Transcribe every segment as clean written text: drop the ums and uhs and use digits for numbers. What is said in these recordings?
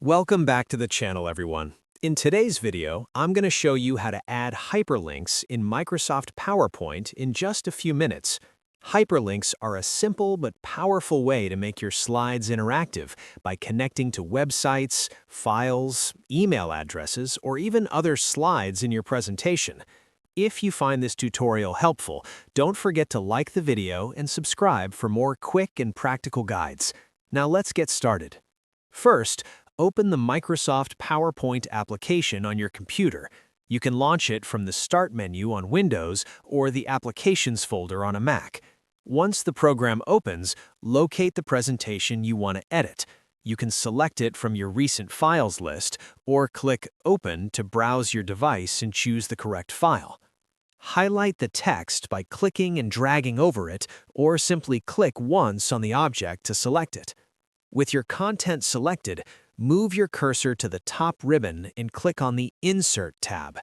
Welcome back to the channel, everyone. In today's video, I'm going to show you how to add hyperlinks in Microsoft PowerPoint in just a few minutes. Hyperlinks are a simple but powerful way to make your slides interactive by connecting to websites, files, email addresses, or even other slides in your presentation. If you find this tutorial helpful, don't forget to like the video and subscribe for more quick and practical guides. Now let's get started. First, open the Microsoft PowerPoint application on your computer. You can launch it from the Start menu on Windows or the Applications folder on a Mac. Once the program opens, locate the presentation you want to edit. You can select it from your recent files list or click Open to browse your device and choose the correct file. Highlight the text by clicking and dragging over it, or simply click once on the object to select it. With your content selected, move your cursor to the top ribbon and click on the Insert tab.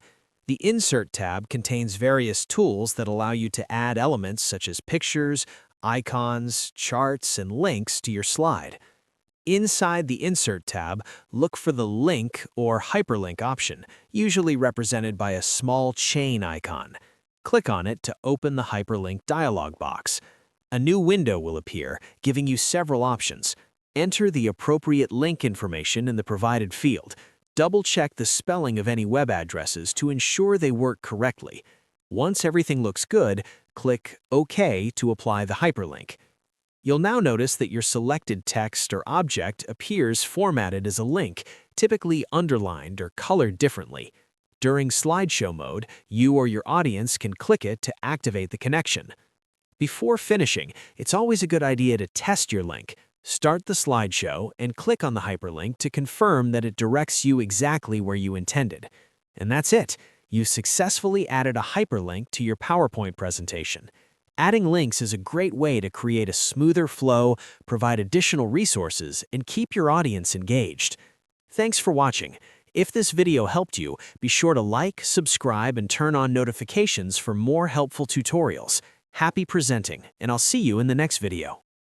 The Insert tab contains various tools that allow you to add elements such as pictures, icons, charts, and links to your slide. Inside the Insert tab, look for the Link or Hyperlink option, usually represented by a small chain icon. Click on it to open the Hyperlink dialog box. A new window will appear, giving you several options. Enter the appropriate link information in the provided field. Double-check the spelling of any web addresses to ensure they work correctly. Once everything looks good, click OK to apply the hyperlink. You'll now notice that your selected text or object appears formatted as a link, typically underlined or colored differently. During slideshow mode, you or your audience can click it to activate the connection. Before finishing, it's always a good idea to test your link. Start the slideshow and click on the hyperlink to confirm that it directs you exactly where you intended. And that's it. You successfully added a hyperlink to your PowerPoint presentation. Adding links is a great way to create a smoother flow, provide additional resources, and keep your audience engaged. Thanks for watching. If this video helped you, be sure to like, subscribe, and turn on notifications for more helpful tutorials. Happy presenting, and I'll see you in the next video.